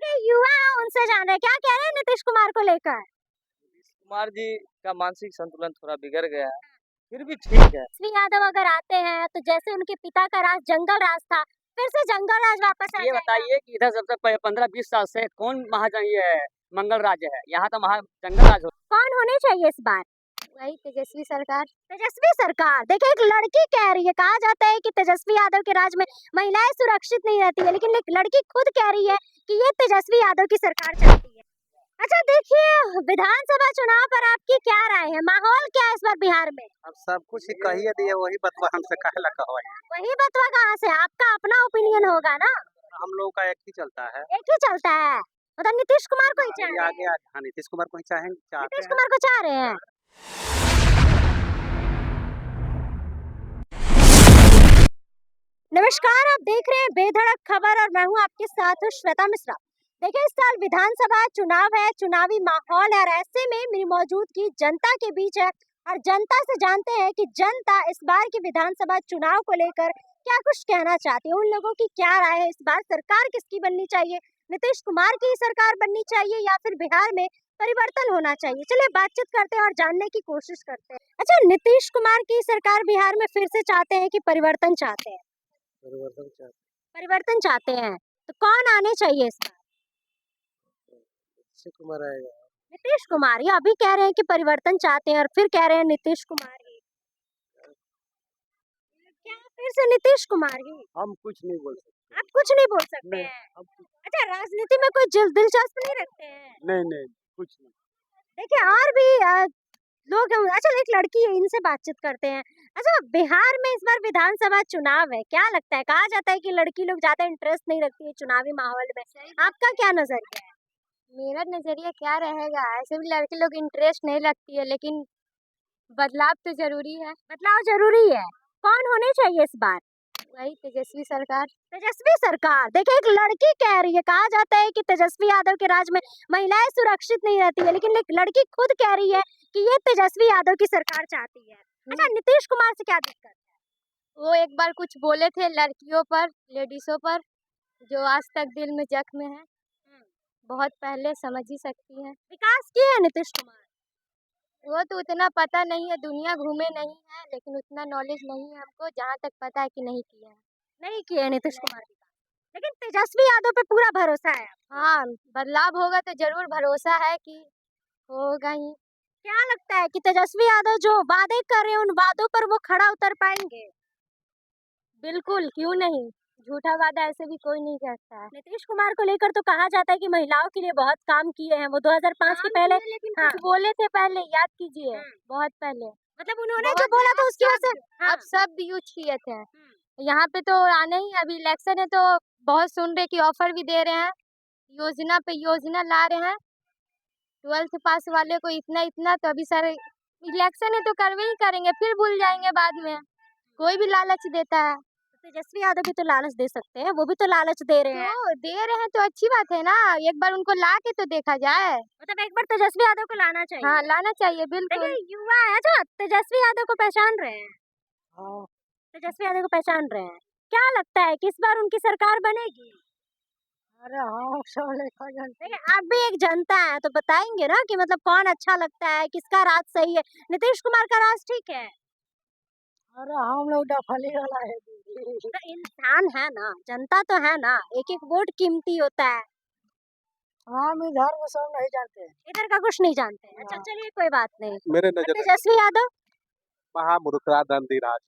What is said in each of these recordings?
देखिए युवा हैं, उनसे जान रहे हैं क्या कह रहे हैं नीतीश कुमार को लेकर। नीतीश कुमार जी का मानसिक संतुलन थोड़ा बिगड़ गया है, फिर भी ठीक है। श्री यादव अगर आते हैं तो जैसे उनके पिता का राज जंगल राज था, फिर से जंगल राज वापस आ ये जाएगा। बताइए कि इधर सबसे 15-20 साल से कौन महाजन ये है मंगल राज्य है, यहाँ तो महा जंगल राज हो। कौन होनी चाहिए इस बार? वही तेजस्वी सरकार। तेजस्वी सरकार देखिए, एक लड़की कह रही है, कहा जाता है कि तेजस्वी यादव के राज में महिलाएं सुरक्षित नहीं रहती है, लेकिन एक लड़की खुद कह रही है कि ये तेजस्वी यादव की सरकार चाहती है। अच्छा देखिए, विधानसभा चुनाव पर आपकी क्या राय है? माहौल क्या है इस बार बिहार में? अब सब कुछ ही कहिए दिए, वही बतवा हमसे काहे ला कहवाई। वही बतवा कहाँ से, आपका अपना ओपिनियन होगा ना। हम लोगों का एक ही चलता है, एक ही चलता है, मतलब नीतीश कुमार को ही चाह रहे आगे हैं। आगे हाँ नीतीश कुमार को ही चाहेंगे, चाहते नीतीश हैं। कुमार को चाह रहे हैं। नमस्कार, आप देख रहे हैं बेधड़क खबर और मैं हूं आपके साथ श्वेता मिश्रा। देखिए, इस साल विधानसभा चुनाव है, चुनावी माहौल है और ऐसे में मेरी मौजूदगी जनता के बीच है और जनता से जानते हैं कि जनता इस बार के विधानसभा चुनाव को लेकर क्या कुछ कहना चाहती है, उन लोगों की क्या राय है, इस बार सरकार किसकी बननी चाहिए, नीतीश कुमार की सरकार बननी चाहिए या फिर बिहार में परिवर्तन होना चाहिए। चलिए बातचीत करते हैं और जानने की कोशिश करते हैं। अच्छा, नीतीश कुमार की सरकार बिहार में फिर से चाहते हैं कि परिवर्तन चाहते हैं? परिवर्तन चाहते हैं, तो कौन आने चाहिए इस बार? नीतीश कुमार आएगा। नीतीश कुमार, ये अभी कह रहे हैं कि परिवर्तन चाहते हैं और फिर कह रहे हैं नीतीश कुमार ही। क्या फिर से नीतीश कुमार ही? हम कुछ नहीं बोल सकते। आप कुछ नहीं बोल सकते नहीं, हैं। अच्छा, राजनीति में कोई दिलचस्प नहीं रखते हैं? नहीं कुछ नहीं। देखिए और भी लोग हैं। अच्छा, एक लड़की है, इनसे बातचीत करते हैं। अच्छा, बिहार में इस बार विधानसभा चुनाव है, क्या लगता है? कहा जाता है कि लड़की लोग ज्यादा इंटरेस्ट नहीं रखती है चुनावी माहौल में, आपका क्या नजरिया है? मेरा नजरिया क्या रहेगा, ऐसे भी लड़के लोग इंटरेस्ट नहीं लगती है, लेकिन बदलाव तो जरूरी है। बदलाव जरूरी है, कौन होने चाहिए इस बार? वही तेजस्वी सरकार। तेजस्वी सरकार देखिए, एक लड़की कह रही है, कहा जाता है कि तेजस्वी यादव के राज में महिलाएं सुरक्षित नहीं रहती है, लेकिन एक लड़की खुद कह रही है कि ये तेजस्वी यादव की सरकार चाहती है। अच्छा, नीतीश कुमार से क्या दिक्कत है? वो एक बार कुछ बोले थे लड़कियों पर, लेडीजों पर, जो आज तक दिल में जख्म है। बहुत पहले समझ ही सकती है। विकास किए है नीतीश कुमार? वो तो उतना पता नहीं है, दुनिया घूमे नहीं है, लेकिन उतना नॉलेज नहीं है हमको, जहाँ तक पता है कि नहीं किया है। नहीं किए नीतीश कुमार विकास, लेकिन तेजस्वी यादव पे पूरा भरोसा है। हाँ, बदलाव होगा तो जरूर भरोसा है कि होगा ही। क्या लगता है कि तेजस्वी यादव जो वादे कर रहे हैं, उन वादों पर वो खड़ा उतर पाएंगे? बिल्कुल, क्यों नहीं, झूठा वादा ऐसे भी कोई नहीं करता है। नीतीश कुमार को लेकर तो कहा जाता है कि महिलाओं के लिए बहुत काम किए हैं वो 2005 के पहले, लेकिन हाँ। कुछ बोले थे पहले, याद कीजिए, बहुत पहले। मतलब उन्होंने जो बोला था उसकी वजह से अब शब्द यूज किए थे। यहाँ पे तो आने ही, अभी इलेक्शन है तो बहुत सुन रहे कि ऑफर भी दे रहे हैं, योजना पे योजना ला रहे हैं, 12th पास वाले को इतना इतना, तो अभी सर इलेक्शन है तो करवे ही करेंगे, फिर भूल जाएंगे बाद में। कोई भी लालच देता है। तेजस्वी यादव भी तो लालच दे सकते हैं, वो भी तो लालच दे रहे हैं। तो दे रहे हैं तो अच्छी बात है ना, एक बार उनको ला के तो देखा जाए। मतलब एक बार तेजस्वी यादव को लाना चाहिए। हाँ, लाना चाहिए बिल्कुल। देखिए युवा है, अच्छा तेजस्वी यादव को पहचान रहे हैं? हाँ। तेजस्वी यादव को पहचान रहे हैं, क्या लगता है कि इस बार उनकी सरकार बनेगी? अरे हाँ, सब लेखा जानते देखिए आप भी एक जनता है तो बताएंगे ना कि मतलब कौन अच्छा लगता है, किसका राज सही है? नीतीश कुमार का राज ठीक है? अरे हम लोग डफली वाला है। तो इंसान है ना, जनता तो है ना, एक एक वोट कीमती होता है। हम इधर वो सब नहीं जानते। इधर का कुछ नहीं जानते हैं। अच्छा चलिए कोई बात नहीं। मेरे और नजर तेजस्वी यादव, महामुरुखरा दंडीराज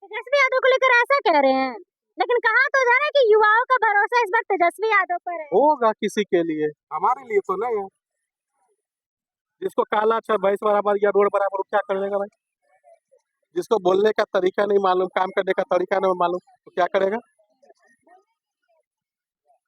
तेजस्वी यादव को लेकर ऐसा कह रहे हैं, लेकिन कहा तो जा रहा है कि युवाओं का भरोसा इस बार तेजस्वी यादव पर है। होगा किसी के लिए, हमारे लिए तो नहीं है। जिसको काला अच्छा भैंस बराबर या रोड बराबर, क्या करेगा भाई? जिसको बोलने का तरीका नहीं मालूम, काम करने का तरीका नहीं मालूम, तो क्या करेगा?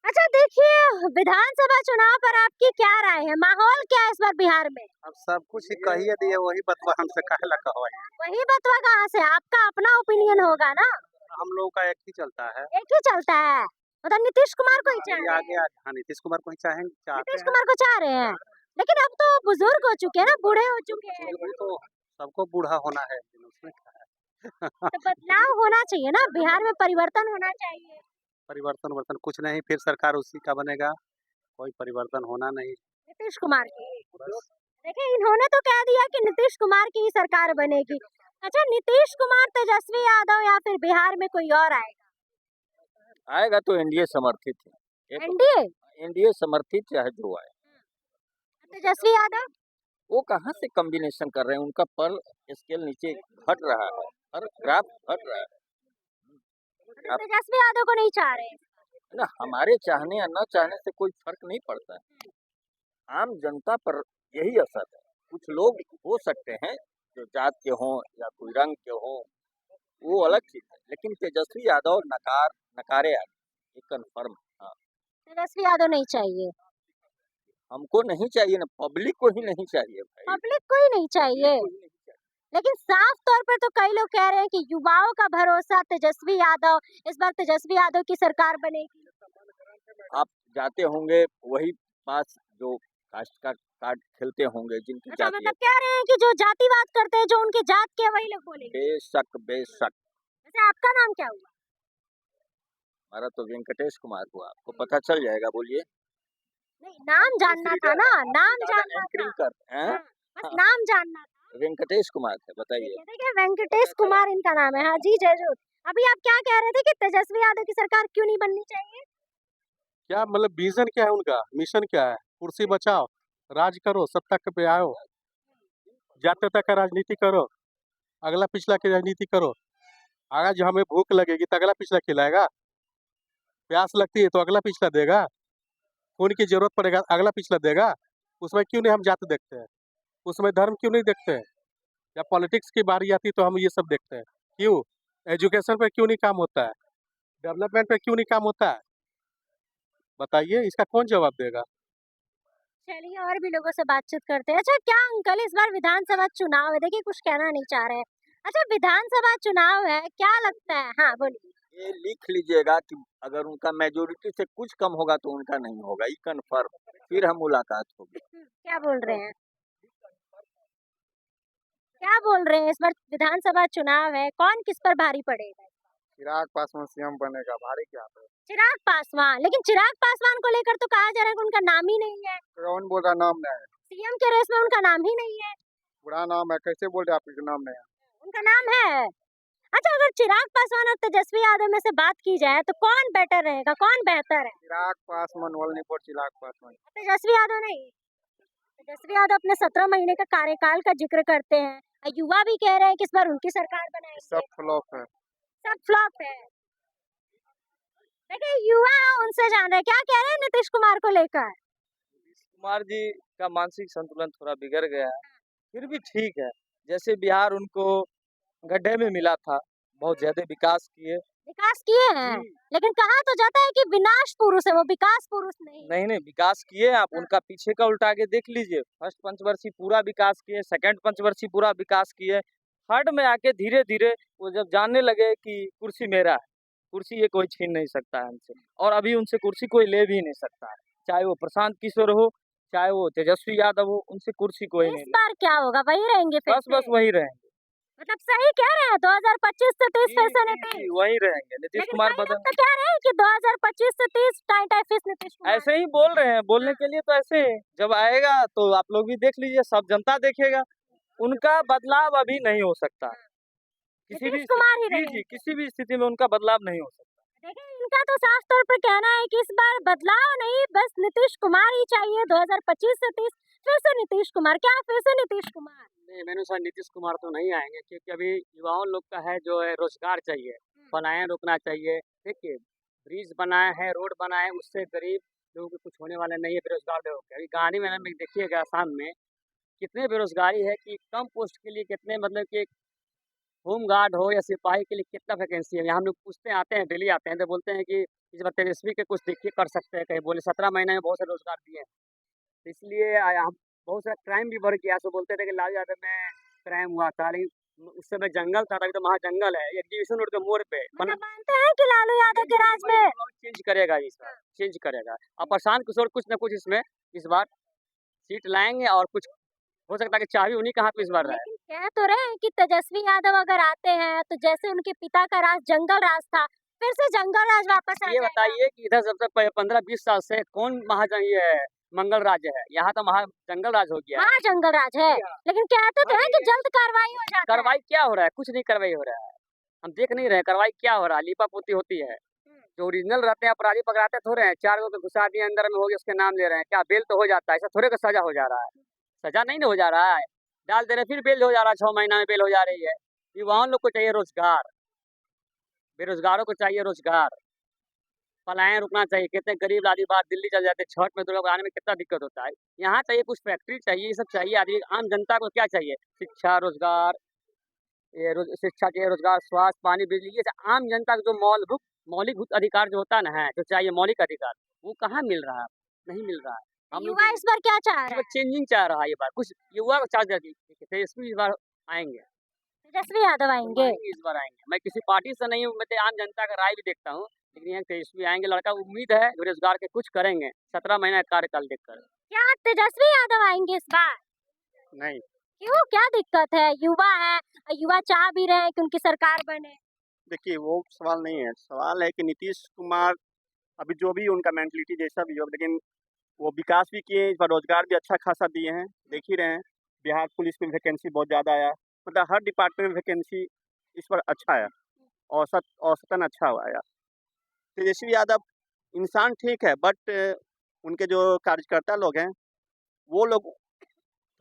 अच्छा देखिए, विधानसभा चुनाव पर आपकी क्या राय है? माहौल क्या है इस बार बिहार में? अब सब कुछ ही कहिए दिए, वही बतवा हमसे काहे ला कहवाई। वही बतवा कहाँ से, आपका अपना ओपिनियन होगा ना। हम लोगों का एक ही चलता है, एक ही चलता है, मतलब नीतीश कुमार को ही चाह रहे आगे हैं। आगे हाँ नीतीश कुमार को ही चाहेंगे, चाहते नीतीश हैं। कुमार को चाह रहे हैं, लेकिन अब तो बुजुर्ग हो चुके हैं ना, बूढ़े हो चुके हैं। भी तो सबको बूढ़ा होना है, उसमें क्या है? तो बदलाव होना चाहिए ना, बिहार में परिवर्तन होना चाहिए। परिवर्तन वर्तन कुछ नहीं, फिर सरकार उसी का बनेगा कोई परिवर्तन होना नहीं। नीतीश कुमार की। देखिए इन्होंने तो कह दिया कि नीतीश कुमार की ही सरकार बनेगी। अच्छा नीतीश कुमार, तेजस्वी यादव या फिर बिहार में कोई और आएगा? आएगा तो एनडीए समर्थित है। एनडीए? एनडीए समर्थित चाहे जो आए, तेजस्वी यादव? वो कहाँ से कॉम्बिनेशन कर रहे हैं, उनका पर स्केल नीचे घट रहा है, हर ग्राफ घट रहा है मतलब तेजस्वी यादव को नहीं चाह रहे? ना। हमारे चाहने या न चाहने से कोई फर्क नहीं पड़ता है, आम जनता पर यही असर है। कुछ लोग हो सकते हैं जो जात के हों या कोई रंग के हों, वो अलग चीज है, लेकिन तेजस्वी यादव नकारे आगे, ये कन्फर्म। हाँ, तेजस्वी यादव नहीं चाहिए? हमको नहीं चाहिए ना, पब्लिक को ही नहीं चाहिए भाई, पब्लिक को ही नहीं चाहिए। लेकिन साफ तौर पर तो कई लोग कह रहे हैं कि युवाओं का भरोसा तेजस्वी यादव, इस बार तेजस्वी यादव की सरकार बनेगी। आप जाते होंगे वही पास जो कास्ट का कार्ड खेलते होंगे जिनकी अच्छा जाति है। मतलब कह रहे हैं कि जो जातिवाद करते हैं, जो उनके जात के हैं, वही लोग बोलेंगे। बेशक बेशक। वैसे आपका नाम क्या हुआ? हमारा तो वेंकटेश कुमार हुआ, आपको पता चल जाएगा, बोलिए। नहीं नाम जानना था ना, नाम जानना था। एंकरिंग कर हैं? हाँ, बस हाँ, नाम जानना था। वेंकटेश कुमार थे, बताइए। देखिए वेंकटेश कुमार इनका नाम है। हाँ जी जरूर। अभी आप क्या कह रहे थे कि तेजस्वी यादव की सरकार क्यों नहीं बननी चाहिए? क्या मतलब विजन क्या है उनका, मिशन क्या है? कुर्सी बचाओ, राज करो, सत्ता पे आओ, जातीयता का राजनीति करो, अगला पिछला की राजनीति करो। आज हमें भूख लगेगी तो अगला पिछला खिलाएगा, प्यास लगती है तो अगला पिछला देगा, खून की जरूरत पड़ेगा अगला पिछला देगा। उसमें क्यों नहीं हम जाति देखते हैं, उसमें धर्म क्यों नहीं देखते हैं? या पॉलिटिक्स की बारी आती तो हम ये सब देखते हैं। क्यों? एजुकेशन पे क्यों नहीं काम होता है? डेवलपमेंट पे क्यों नहीं काम होता है? बताइए, इसका कौन जवाब देगा? चलिए और भी लोगों से बातचीत करते हैं। अच्छा क्या अंकल इस बार विधानसभा चुनाव है, देखिए कुछ कहना नहीं चाह रहे हैं। अच्छा विधानसभा चुनाव है, क्या लगता है? हाँ बोलिए। ये लिख लीजिएगा कि अगर उनका मेजोरिटी से कुछ कम होगा तो उनका नहीं होगा, ये कन्फर्म। फिर हम मुलाकात होगी। क्या बोल रहे हैं? क्या बोल रहे हैं? इस बार विधानसभा चुनाव है, कौन किस पर भारी पड़ेगा? चिराग पासवान सीएम बनेगा, भारी क्या है? चिराग पासवान, लेकिन चिराग पासवान को लेकर तो कहा जा रहा है कि उनका नाम ही नहीं है। कौन बोल रहा नाम नहीं है? सीएम के रेस में उनका नाम ही नहीं है। बुरा नाम है, कैसे बोल रहे आपके नाम नहीं है? उनका नाम है। अच्छा अगर चिराग पासवान और तेजस्वी यादव में से बात की जाए तो कौन बेटर रहेगा, कौन बेहतर है? Chirag Paswan only for Chirag Paswan. तेजस्वी यादव नहीं? तेजस्वी यादव अपने 17 महीने का कार्यकाल का जिक्र करते हैं और युवा भी कह रहे हैं कि इस बार उनकी सरकार बनाएंगे। सब फ्लॉप है। सब फ्लॉप है। देखिए युवा है, उनसे जान रहे हैं क्या कह रहे हैं नीतीश कुमार को लेकर। नीतीश कुमार जी का मानसिक संतुलन थोड़ा बिगड़ गया है, फिर भी ठीक है। जैसे बिहार उनको गड्ढे में मिला था, बहुत ज्यादा विकास किए। विकास किए हैं, लेकिन कहा तो जाता है कि विनाश पुरुष है वो, विकास पुरुष नहीं। नहीं नहीं, विकास किए। आप उनका पीछे का उल्टा के देख लीजिए। फर्स्ट पंचवर्षीय पूरा विकास किए, सेकंड पंचवर्षीय पूरा विकास किए। थर्ड में आके धीरे धीरे वो जब जानने लगे कि कुर्सी मेरा है, कुर्सी ये कोई छीन नहीं सकता है हमसे, और अभी उनसे कुर्सी कोई ले भी नहीं सकता है। चाहे वो प्रशांत किशोर हो, चाहे वो तेजस्वी यादव हो, उनसे कुर्सी कोई नहीं इस ले। बार क्या होगा, वही रहेंगे फिर बस से? बस वही रहेंगे। मतलब सही कह रहे हैं 2025 से 30 जी, फिर से जी, नीतीश। जी, वही रहेंगे। नीतीश लेकिन कुमार कई लोग बदल तो कह रहे हैं कि 2025 से 30 टाइम फिर नीतीश कुमार। ऐसे ही बोल रहे हैं, बोलने के लिए तो ऐसे ही। जब आएगा तो आप लोग भी देख लीजिए, सब जनता देखेगा। उनका बदलाव अभी नहीं हो सकता किसी भी नीतीश कुमार ही जी रहेंगे। जी, किसी भी स्थिति में उनका बदलाव नहीं हो सकता। देखिए इनका तो साफ तौर पर कहना है कि इस बार बदलाव नहीं, बस नीतीश कुमार ही चाहिए। 2025 से 30 फिर से नीतीश कुमार। क्या फिर से नीतीश कुमार? नहीं, मेरे अनुसार नीतीश कुमार तो नहीं आएंगे, क्योंकि अभी युवाओं लोग का है जो है रोजगार चाहिए, पलायन रोकना चाहिए। देखिए ब्रिज बनाए हैं, रोड बनाए हैं, उससे गरीब लोगों को कुछ होने वाला नहीं है, बेरोजगार लोगों के। अभी गाड़ी में देखिएगा आसाम में कितने बेरोजगारी है कि कम पोस्ट के लिए कितने, मतलब कि होम गार्ड हो या सिपाही के लिए कितना वैकेंसी है। यहाँ हम लोग पूछते हैं, आते हैं, डेली आते हैं तो बोलते हैं कि इस बार तेजस्वी के कुछ देखिए कर सकते हैं, कहीं बोले 17 महीने में बहुत से रोजगार दिए हैं। तो इसलिए हम बहुत सारा क्राइम भी बढ़ गया। सो बोलते थे कि लालू यादव में क्राइम हुआ था, लेकिन उस समय जंगल था, अभी तो वहाँ जंगल है। एग्जीबिशन रोड के मोड़ पे मतलब मानते हैं कि लालू यादव के राज में चेंज करेगा, इस बार चेंज करेगा। और प्रशांत किशोर कुछ न कुछ इसमें इस बार सीट लाएंगे, और कुछ हो सकता है कि चाबी उन्हीं का हाथ में इस बार रहे। लेकिन कह तो रहे हैं कि तेजस्वी यादव अगर आते हैं तो जैसे उनके पिता का राज जंगल राज था, फिर से जंगल राज वापस आ ये जाएगा। बताइए कि इधर सबसे 15-20 साल से कौन महाजन ये है मंगल राज्य है, यहाँ तो जंगल राज हो गया है। हाँ जंगल राज है, जी हाँ। लेकिन कहते तो हाँ, हैं कि जल्द कार्रवाई हो जाता है। कार्रवाई क्या हो रहा है? कुछ नहीं कार्रवाई हो रहा है। हम देख नहीं रहे कार्रवाई क्या हो रहा है, लीपापोती होती है। जो ओरिजिनल रहते हैं अपराधी पकड़ाते थोड़े हैं, 4 लोग को घुसा दिए अंदर में, हो गया उसके नाम ले रहे हैं, क्या बेल तो हो जाता है, ऐसा थोड़े का सजा हो जा रहा है। सजा नहीं ना हो जा रहा है, डाल दे रहे फिर बेल हो जा रहा है, 6 महीना में बेल हो जा रही है। युवाओं लोग को चाहिए रोजगार, बेरोजगारों को चाहिए रोजगार, पलायन रुकना चाहिए। कितने गरीब आदमी बाहर दिल्ली चले जाते हैं, छठ में तो लोग आने में कितना दिक्कत होता है। यहाँ चाहिए कुछ फैक्ट्री चाहिए, ये सब चाहिए। आदमी आम जनता को क्या चाहिए? शिक्षा, रोजगार, शिक्षा चाहिए, रोजगार, स्वास्थ्य, पानी, बिजली, ये आम जनता को जो मौलिक अधिकार जो होता है ना, है जो चाहिए मौलिक अधिकार, वो कहाँ मिल रहा है? नहीं मिल रहा है। हम लोग युवा इस बार क्या चाह रहा है? चेंजिंग चाह रहा है ये बार, कुछ युवा को चाह तेजस्वी इस बार आएंगे, तेजस्वी यादव आएंगे। इस बार आएंगे। मैं किसी पार्टी से नहीं हूँ, मैं तो आम जनता का राय भी देखता हूँ, लेकिन यहाँ तेजस्वी आएंगे। लड़का उम्मीद है रोजगार के कुछ करेंगे, 17 महीना का कार्यकाल देखकर। क्या तेजस्वी यादव आएंगे इस बार? नहीं, क्यों, क्या दिक्कत है? युवा है, युवा चाह भी रहे हैं कि उनकी सरकार बने। देखिए वो सवाल नहीं है, सवाल है कि नीतीश कुमार अभी जो भी उनका मेंटलिटी जैसा भी हो, लेकिन वो विकास भी किए, इस बार रोजगार भी अच्छा खासा दिए हैं। देख ही रहे हैं, बिहार पुलिस में वैकेंसी बहुत ज़्यादा आया, मतलब हर डिपार्टमेंट में वैकेंसी इस बार अच्छा आया, औसतन अच्छा आया। तेजस्वी यादव इंसान ठीक है, बट उनके जो कार्यकर्ता लोग हैं वो लोग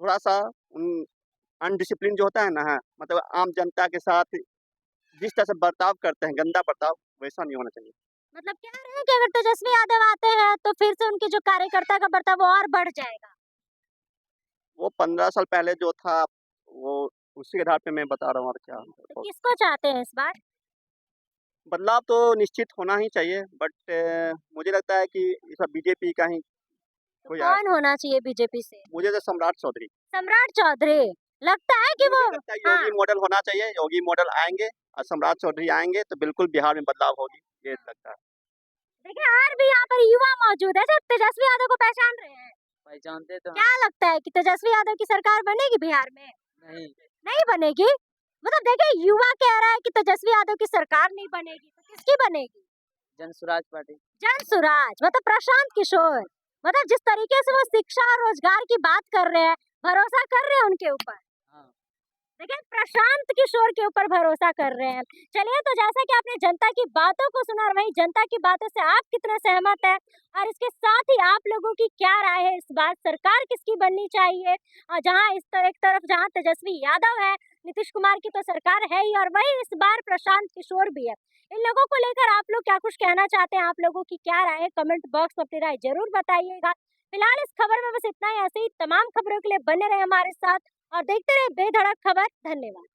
थोड़ा सा अनडिसिप्लिन जो होता है ना, मतलब आम जनता के साथ जिस तरह से बर्ताव करते हैं, गंदा बर्ताव, वैसा नहीं होना चाहिए। मतलब कह रहे हैं कि अगर तेजस्वी यादव आते हैं तो फिर से उनके जो कार्यकर्ता का बर्ताव और बढ़ जाएगा। वो 15 साल पहले जो था, वो उसी के आधार पे मैं बता रहा हूँ। और क्या तो किसको चाहते हैं इस बार? बदलाव तो निश्चित होना ही चाहिए, बट मुझे लगता है कि इस बार बीजेपी का ही तो कोई आए। कौन होना चाहिए बीजेपी से? मुझे तो सम्राट चौधरी सम्राट चौधरी लगता है कि वो मुझे लगता है योगी मॉडल होना चाहिए। योगी मॉडल आएंगे और सम्राट चौधरी आएंगे तो बिल्कुल बिहार में बदलाव होगी, ये लगता है। देखिए और भी यहाँ पर युवा मौजूद है जो तेजस्वी यादव को पहचान रहे हैं। पहचानते तो क्या लगता है कि तेजस्वी यादव की सरकार बनेगी बिहार में? नहीं। नहीं बनेगी। मतलब देखिए युवा कह रहा है कि तेजस्वी यादव की सरकार नहीं बनेगी, तो किसकी बनेगी? जन स्वराज पार्टी। जन स्वराज मतलब प्रशांत किशोर, मतलब जिस तरीके से वो शिक्षा और रोजगार की बात कर रहे हैं, भरोसा कर रहे हैं उनके ऊपर। हाँ। देखिए प्रशांत किशोर के ऊपर भरोसा कर रहे हैं। चलिए, तो जैसा कि आपने जनता की बातों को सुना और वही जनता की बातों से आप कितने सहमत हैं, और इसके साथ ही आप लोगों की क्या राय है इस बार सरकार किसकी बननी चाहिए? और जहां एक तरफ जहां तेजस्वी यादव है, नीतीश कुमार की तो सरकार है ही, और वही इस बार प्रशांत किशोर भी है। इन लोगों को लेकर आप लोग क्या कुछ कहना चाहते हैं? आप लोगों की क्या राय है? कमेंट बॉक्स में अपनी राय जरूर बताइएगा। फिलहाल इस खबर में बस इतना ही। ऐसे ही तमाम खबरों के लिए बने रहे हमारे साथ और देखते रहे बेधड़क खबर। धन्यवाद।